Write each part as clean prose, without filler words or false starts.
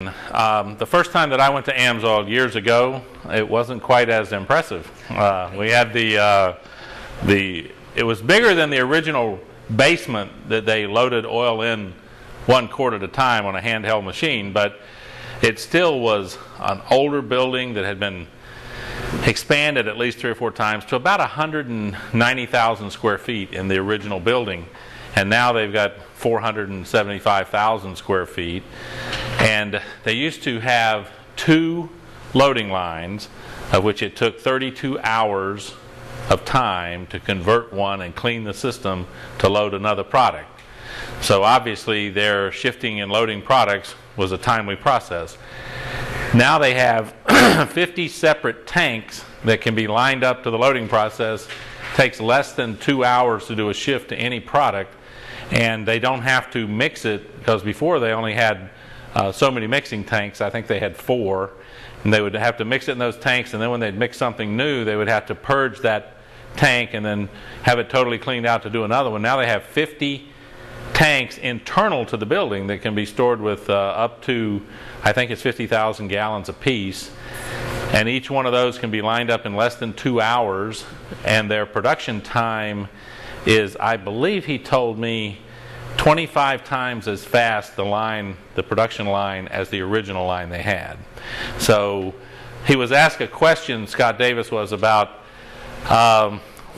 The first time that I went to AMSOIL years ago, it wasn't quite as impressive. We had it was bigger than the original basement that they loaded oil in one quart at a time on a handheld machine, but it still was an older building that had been expanded at least 3 or 4 times to about 190,000 square feet in the original building. And now they've got 475,000 square feet. And they used to have 2 loading lines, of which it took 32 hours of time to convert one and clean the system to load another product. So obviously their shifting and loading products was a timely process. Now they have 50 separate tanks that can be lined up to the loading process. It takes less than 2 hours to do a shift to any product. And they don't have to mix it, because before they only had so many mixing tanks. I think they had 4, and they would have to mix it in those tanks, and then when they'd mix something new, they would have to purge that tank and then have it totally cleaned out to do another one. Now they have 50 tanks internal to the building that can be stored with up to, I think it's 50,000 gallons apiece, and each one of those can be lined up in less than 2 hours, and their production time is, I believe he told me, 25 times as fast the production line, as the original line they had. So he was asked a question, Scott Davis was, about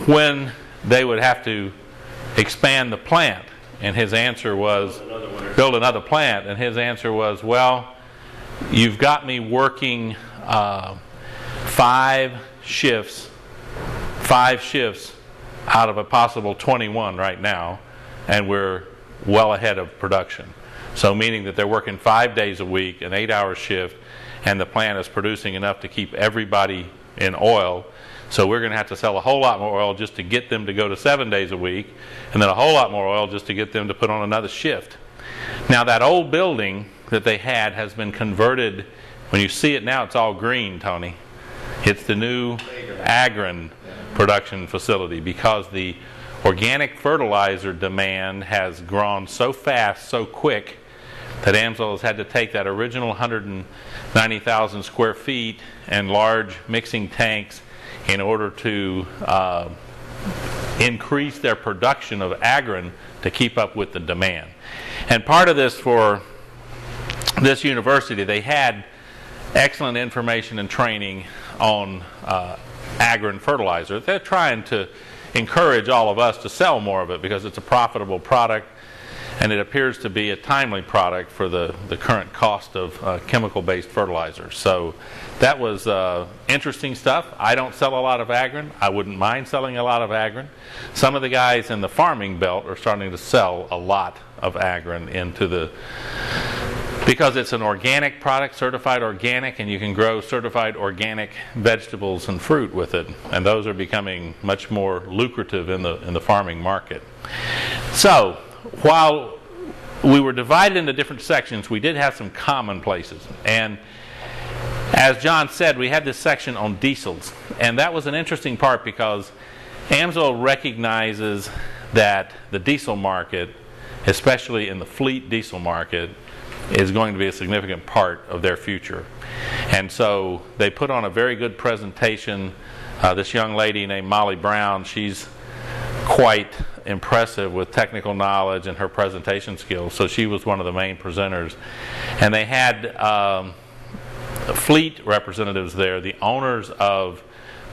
when they would have to expand the plant, and his answer was build another plant, and his answer was, well, you've got me working 5 shifts out of a possible 21 right now, and we're well ahead of production. So meaning that they're working 5 days a week, an 8-hour shift, and the plant is producing enough to keep everybody in oil. So we're going to have to sell a whole lot more oil just to get them to go to 7 days a week, and then a whole lot more oil just to get them to put on another shift. Now that old building that they had has been converted. When you see it now, it's all green, Tony. It's the new Aggrand production facility, because the organic fertilizer demand has grown so fast, so quick, that AMSOIL has had to take that original 190,000 square feet and large mixing tanks in order to increase their production of Aggrand to keep up with the demand. And part of this, for this university, they had excellent information and training on Aggrand fertilizer. They're trying to encourage all of us to sell more of it, because it's a profitable product, and it appears to be a timely product for the current cost of chemical-based fertilizers. So that was interesting stuff. I don't sell a lot of Aggrand. I wouldn't mind selling a lot of Aggrand. Some of the guys in the farming belt are starting to sell a lot of Aggrand because it's an organic product, certified organic, and you can grow certified organic vegetables and fruit with it, and those are becoming much more lucrative in the farming market. So while we were divided into different sections, we did have some common places. And as John said, we had this section on diesels, and that was an interesting part, because AMSOIL recognizes that the diesel market, especially in the fleet diesel market, is going to be a significant part of their future. And so they put on a very good presentation. This young lady named Molly Brown, she's quite impressive with technical knowledge and her presentation skills, so she was one of the main presenters. And they had fleet representatives there, the owners of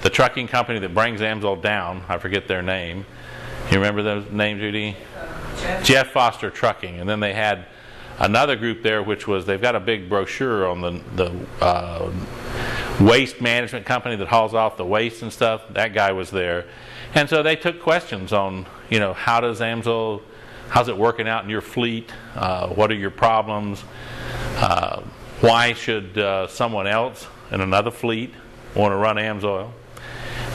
the trucking company that brings AMSOIL down. I forget their name. You remember those names, Judy? Jeff Foster Trucking. And then they had another group there, which was, they've got a big brochure on the waste management company that hauls off the waste and stuff. That guy was there. And so they took questions on, how's it working out in your fleet? What are your problems? Why should someone else in another fleet want to run AMSOIL?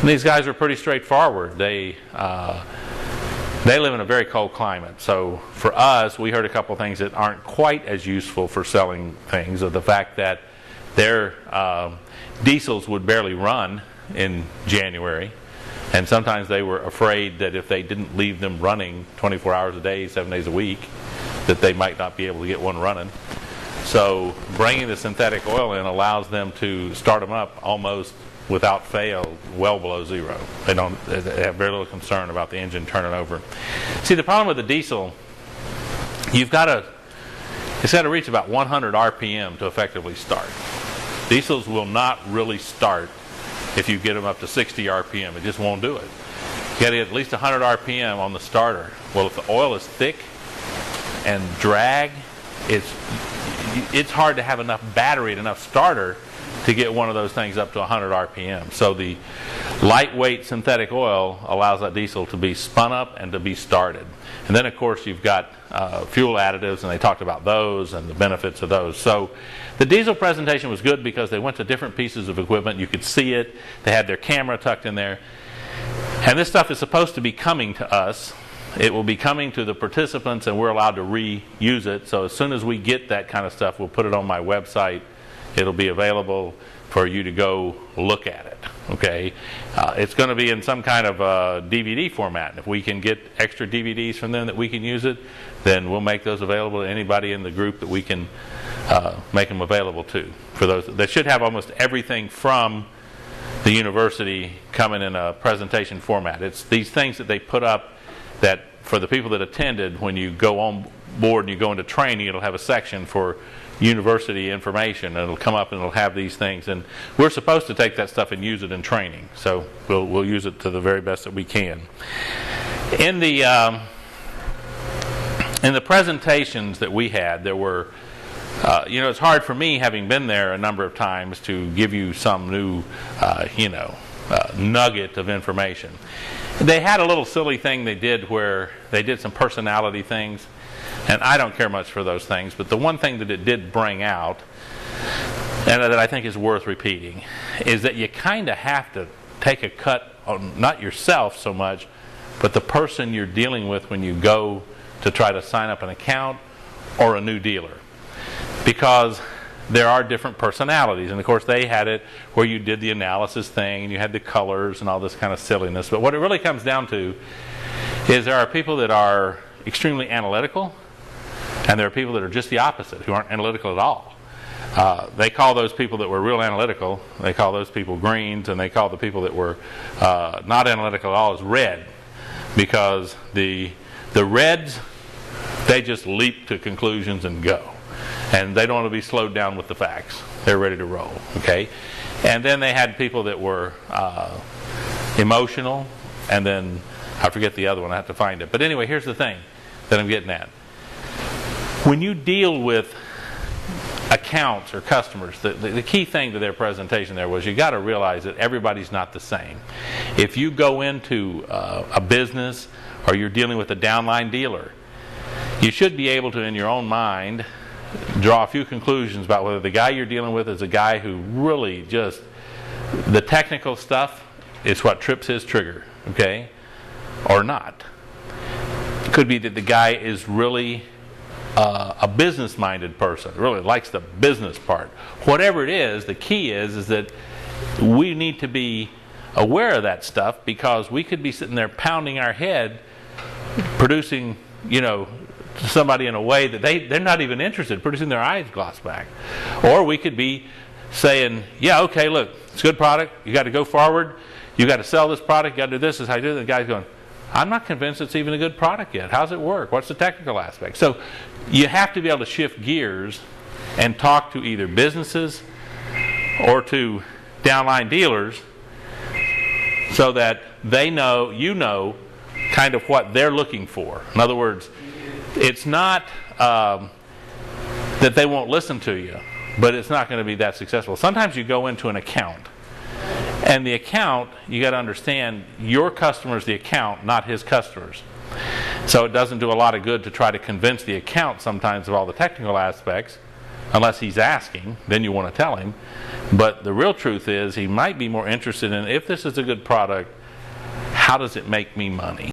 And these guys are pretty straightforward. They live in a very cold climate. So for us, we heard a couple of things that aren't quite as useful for selling things, of the fact that their diesels would barely run in January. And sometimes they were afraid that if they didn't leave them running 24 hours a day, 7 days a week, that they might not be able to get one running. So bringing the synthetic oil in allows them to start them up almost without fail, well below zero. They have very little concern about the engine turning over. See, the problem with the diesel, it's got to reach about 100 RPM to effectively start. Diesels will not really start if you get them up to 60 RPM. It just won't do it. You got to get at least 100 RPM on the starter. Well, if the oil is thick and drag, it's hard to have enough battery and enough starter to get one of those things up to 100 RPM. So the lightweight synthetic oil allows that diesel to be spun up and to be started. And then, of course, you've got fuel additives, and they talked about those and the benefits of those. So the diesel presentation was good because they went to different pieces of equipment. You could see it. They had their camera tucked in there. And this stuff is supposed to be coming to us. It will be coming to the participants, and we're allowed to reuse it. So as soon as we get that kind of stuff, we'll put it on my website. It'll be available for you to go look at it. Okay, it's going to be in some kind of DVD format. If we can get extra DVDs from them that we can use it, then we'll make those available to anybody in the group that we can make them available to. For those, they should have almost everything from the university coming in a presentation format. It's these things that they put up that for the people that attended, when you go on board and you go into training, it'll have a section for university information, and it'll come up and it'll have these things, and we're supposed to take that stuff and use it in training, so we'll use it to the very best that we can. In the presentations that we had, there were it's hard for me, having been there a number of times, to give you some new nugget of information. They had a little silly thing they did where they did some personality things, and I don't care much for those things, but the one thing that it did bring out, and that I think is worth repeating, is that you kind of have to take a cut on not yourself so much, but the person you're dealing with when you go to try to sign up an account or a new dealer. Because there are different personalities, and of course they had it where you did the analysis thing and you had the colors and all this kind of silliness, but what it really comes down to is there are people that are extremely analytical, and there are people that are just the opposite, who aren't analytical at all. They call those people that were real analytical, they call those people greens, and they call the people that were not analytical at all as red, because the reds, they just leap to conclusions and go. And they don't want to be slowed down with the facts. They're ready to roll. Okay? And then they had people that were emotional, and then I forget the other one. I have to find it. But anyway, here's the thing that I'm getting at. When you deal with accounts or customers, the key thing to their presentation there was you got to realize that everybody's not the same. If you go into a business or you're dealing with a downline dealer, you should be able to, in your own mind, draw a few conclusions about whether the guy you're dealing with is a guy who really just, the technical stuff is what trips his trigger, okay, or not. It could be that the guy is really a business-minded person, really likes the business part. Whatever it is, the key is that we need to be aware of that stuff, because we could be sitting there pounding our head, producing, somebody in a way that they're not even interested, producing their eyes gloss back. Or we could be saying, yeah, okay, look, it's a good product, you got to go forward, you got to sell this product, you got to do this is how you do it. The guy's going, I'm not convinced it's even a good product yet. How's it work? What's the technical aspect? So you have to be able to shift gears and talk to either businesses or to downline dealers so that they know, kind of what they're looking for. In other words, it's not that they won't listen to you, but it's not going to be that successful. Sometimes you go into an account, and the account, you got to understand, your customer's the account, not his customers. So it doesn't do a lot of good to try to convince the account sometimes of all the technical aspects, unless he's asking, then you want to tell him. But the real truth is he might be more interested in, if this is a good product, how does it make me money?